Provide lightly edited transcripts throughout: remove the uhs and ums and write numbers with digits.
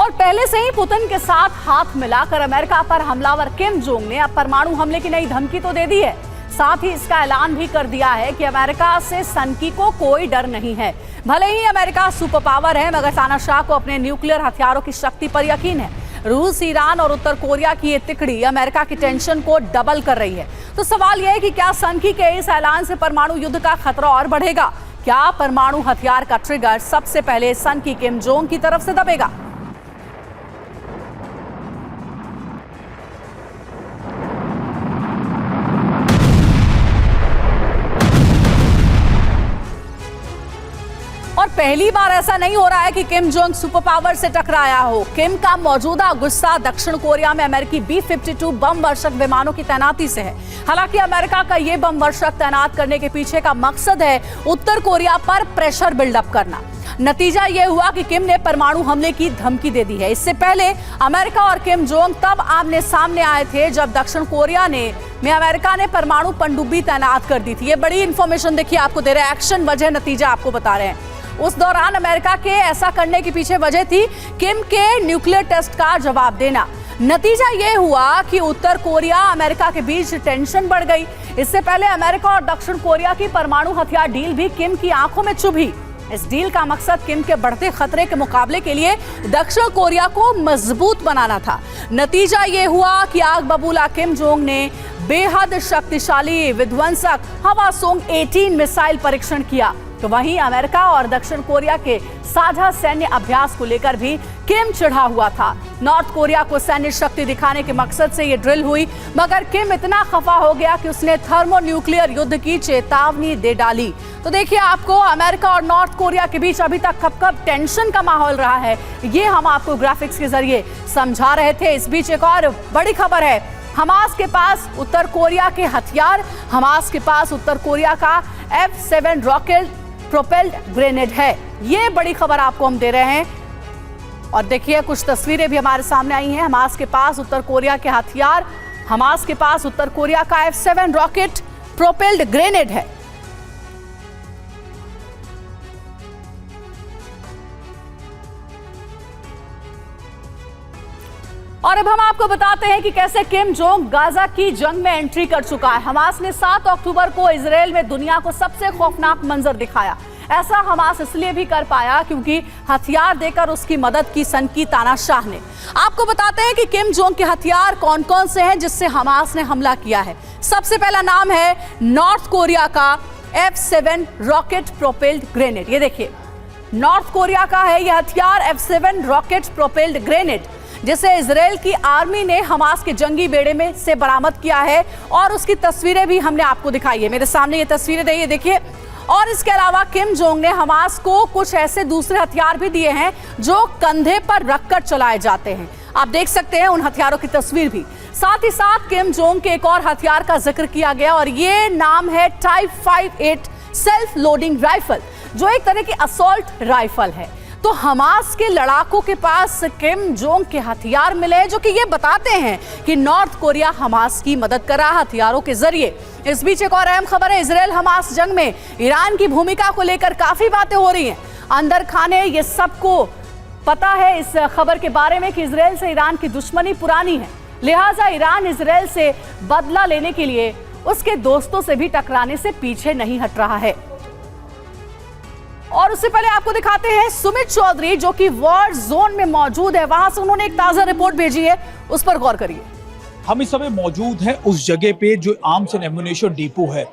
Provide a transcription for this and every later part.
और पहले से ही पुतिन के साथ हाथ मिलाकर अमेरिका पर हमलावर किम जोंग ने अब परमाणु हमले की नई धमकी तो दे दी है। साथ ही इसका ऐलान भी कर दिया है कि अमेरिका से सनकी को कोई डर नहीं है। भले ही अमेरिका सुपर पावर है, मगर तानाशाह को अपने न्यूक्लियर हथियारों की शक्ति पर यकीन है। रूस, ईरान और उत्तर कोरिया की ये तिकड़ी अमेरिका की टेंशन को डबल कर रही है। तो सवाल यह है कि क्या सनकी के इस ऐलान से परमाणु युद्ध का खतरा और बढ़ेगा? क्या परमाणु हथियार का ट्रिगर सबसे पहले सनकी किम जोंग की तरफ से दबेगा? और पहली बार ऐसा नहीं हो रहा है कि किम जोंग सुपर पावर से टकराया हो। किम का मौजूदा गुस्सा दक्षिण कोरिया में अमेरिकी B-52 बम वर्षक विमानों की तैनाती से है। हालांकि अमेरिका का ये बम वर्षक तैनात करने के पीछे का मकसद है उत्तर कोरिया पर प्रेशर बिल्डअप करना। नतीजा ये हुआ कि किम ने परमाणु हमले की धमकी दे दी है। इससे पहले अमेरिका और किम जोंग तब आमने सामने आए थे जब दक्षिण कोरिया में अमेरिका ने परमाणु पनडुब्बी तैनात कर दी थी। ये बड़ी इंफॉर्मेशन देखिए आपको दे रहे हैं, एक्शन वजह नतीजा आपको बता रहे हैं। उस दौरान अमेरिका के ऐसा करने के पीछे वजह थी किम के न्यूक्लियर टेस्ट का जवाब देना। नतीजा यह हुआ कि उत्तर कोरिया अमेरिका के बीच टेंशन बढ़ गई। इससे पहले अमेरिका और दक्षिण कोरिया की परमाणु हथियार डील भी किम की आंखों में चुभी। इस डील का मकसद किम के बढ़ते खतरे के मुकाबले के लिए दक्षिण कोरिया को मजबूत बनाना था। नतीजा यह हुआ कि आग बबूला किम जोंग ने बेहद शक्तिशाली विध्वंसक हवासोंग 18 मिसाइल परीक्षण किया। तो वहीं अमेरिका और दक्षिण कोरिया के साझा सैन्य अभ्यास को लेकर भी किम चिढ़ा हुआ था। नॉर्थ कोरिया को सैन्य शक्ति दिखाने के मकसद से ये ड्रिल हुई, मगर किम इतना खफा हो गया कि उसने थर्मोन्यूक्लियर युद्ध की चेतावनी दे डाली। तो देखिए आपको अमेरिका और नॉर्थ कोरिया के बीच अभी तक कब टेंशन का माहौल रहा है, ये हम आपको ग्राफिक्स के जरिए समझा रहे थे। इस बीच एक और बड़ी खबर है, हमास के पास उत्तर कोरिया के हथियार, हमास के पास उत्तर कोरिया का F7 रॉकेट प्रोपेल्ड ग्रेनेड है। ये बड़ी खबर आपको हम दे रहे हैं। और देखिए कुछ तस्वीरें भी हमारे सामने आई हैं। हमास के पास उत्तर कोरिया के हथियार, हमास के पास उत्तर कोरिया का F7 रॉकेट प्रोपेल्ड ग्रेनेड है। और अब हम आपको बताते हैं कि कैसे किम जोंग गाजा की जंग में एंट्री कर चुका है। हमास ने 7 अक्टूबर को इजराइल में दुनिया को सबसे खौफनाक मंजर दिखाया। ऐसा हमास इसलिए भी कर पाया क्योंकि हथियार देकर उसकी मदद की सनकी तानाशाह ने। आपको बताते हैं कि किम जोंग के हथियार कौन कौन से हैं जिससे हमास ने हमला किया है। सबसे पहला नाम है नॉर्थ कोरिया का F7 रॉकेट प्रोपेल्ड ग्रेनेड। ये देखिए नॉर्थ कोरिया का है यह हथियार F7 रॉकेट प्रोपेल्ड ग्रेनेड, जिसे इजराइल की आर्मी ने हमास के जंगी बेड़े में से बरामद किया है। और उसकी तस्वीरें भी हमने आपको दिखाई है। मेरे सामने ये तस्वीरें देखिए। और इसके अलावा किम जोंग ने हमास को कुछ ऐसे दूसरे हथियार भी दिए हैं जो कंधे पर रखकर चलाए जाते हैं। आप देख सकते हैं उन हथियारों की तस्वीर भी। साथ ही साथ किम जोंग के एक और हथियार का जिक्र किया गया और ये नाम है टाइप 58 सेल्फ लोडिंग राइफल, जो एक तरह की असॉल्ट राइफल है। तो हमास के लड़ाकों के पास किम जोंग के हथियार मिले जो कि ये बताते हैं कि नॉर्थ कोरिया हमास की मदद कर रहा हथियारों के जरिए। इस बीच एक और अहम खबर है, इजराइल हमास जंग में ईरान की भूमिका को लेकर काफी बातें हो रही हैं। अंदर खाने ये सबको पता है इस खबर के बारे में कि इजराइल से ईरान की दुश्मनी पुरानी है, लिहाजा ईरान इजराइल से बदला लेने के लिए उसके दोस्तों से भी टकराने से पीछे नहीं हट रहा है। और उससे पहले आपको दिखाते हैं सुमित चौधरी जो कि वॉर जोन में मौजूद है, वहां से उन्होंने एक ताजा रिपोर्ट भेजी है, उस पर गौर करिए। हम इस समय मौजूद हैं उस जगह पे जो आर्म्स एंड एम्युनिशन डिपो है,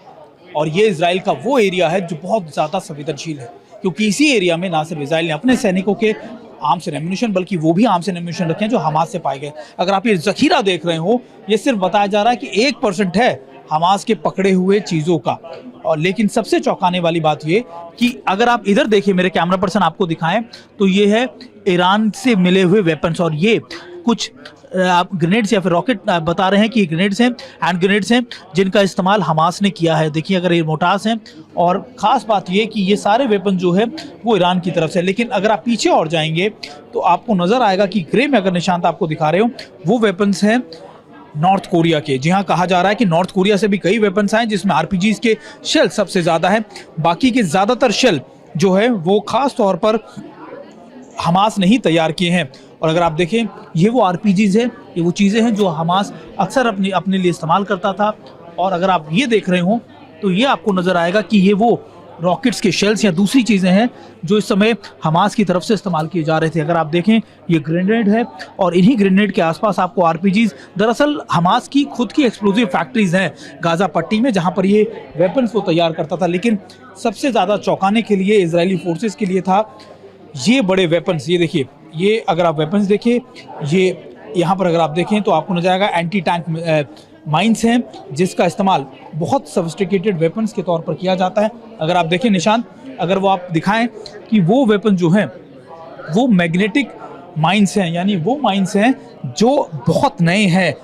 और ये इजराइल का वो एरिया है जो बहुत ज़्यादा संवेदनशील है, क्योंकि इसी एरिया में ना सिर्फ इजराइल ने अपने सैनिकों के आर्म्स एंड एम्युनिशन बल्कि वो भी आर्म्स एंड एम्युनिशन रखे हैं जो हमास से पाए गए। अगर आप ये जखीरा देख रहे हो, ये सिर्फ बताया जा रहा है कि 1% है हमास के पकड़े हुए चीज़ों का। और लेकिन सबसे चौंकाने वाली बात ये कि अगर आप इधर देखिए, मेरे कैमरा पर्सन आपको दिखाएं, तो ये है ईरान से मिले हुए वेपन्स, और ये कुछ ग्रेनेड्स या फिर रॉकेट बता रहे हैं कि ग्रेनेड्स हैं, हैंड ग्रेनेड्स हैं जिनका इस्तेमाल हमास ने किया है। देखिए अगर ये मोटास हैं, और ख़ास बात ये कि ये सारे वेपन जो है वो ईरान की तरफ से। लेकिन अगर आप पीछे और जाएंगे तो आपको नज़र आएगा कि ग्रे में अगर निशान आपको दिखा रहे हो वो वेपन्स हैं नॉर्थ कोरिया के। जी हाँ, कहा जा रहा है कि नॉर्थ कोरिया से भी कई वेपन्स आए जिसमें आरपीजीज के शेल सबसे ज़्यादा है। बाकी के ज़्यादातर शेल जो है वो ख़ास तौर पर हमास ने ही तैयार किए हैं। और अगर आप देखें, ये वो आरपीजीज है, ये वो चीज़ें हैं जो हमास अक्सर अपने लिए इस्तेमाल करता था। और अगर आप ये देख रहे हो तो ये आपको नज़र आएगा कि ये वो रॉकेट्स के शेल्स या दूसरी चीज़ें हैं जो इस समय हमास की तरफ से इस्तेमाल किए जा रहे थे। अगर आप देखें, ये ग्रेनेड है और इन्हीं ग्रेनेड के आसपास आपको आरपीजीज, दरअसल हमास की खुद की एक्सप्लोजिव फैक्ट्रीज हैं गाज़ा पट्टी में, जहां पर ये वेपन्स को तैयार करता था। लेकिन सबसे ज़्यादा चौंकाने के लिए इजरायली फोर्सेस के लिए था ये बड़े वेपन्स। ये देखिए, ये अगर आप वेपन्स देखिए, ये यहाँ पर अगर आप देखें तो आपको नजर आएगा एंटी टैंक माइंस हैं, जिसका इस्तेमाल बहुत सोफिस्टिकेटेड वेपन्स के तौर पर किया जाता है। अगर आप देखें निशान, अगर वो आप दिखाएं कि वो वेपन जो हैं वो मैग्नेटिक माइंस हैं, यानी वो माइंस हैं जो बहुत नए हैं।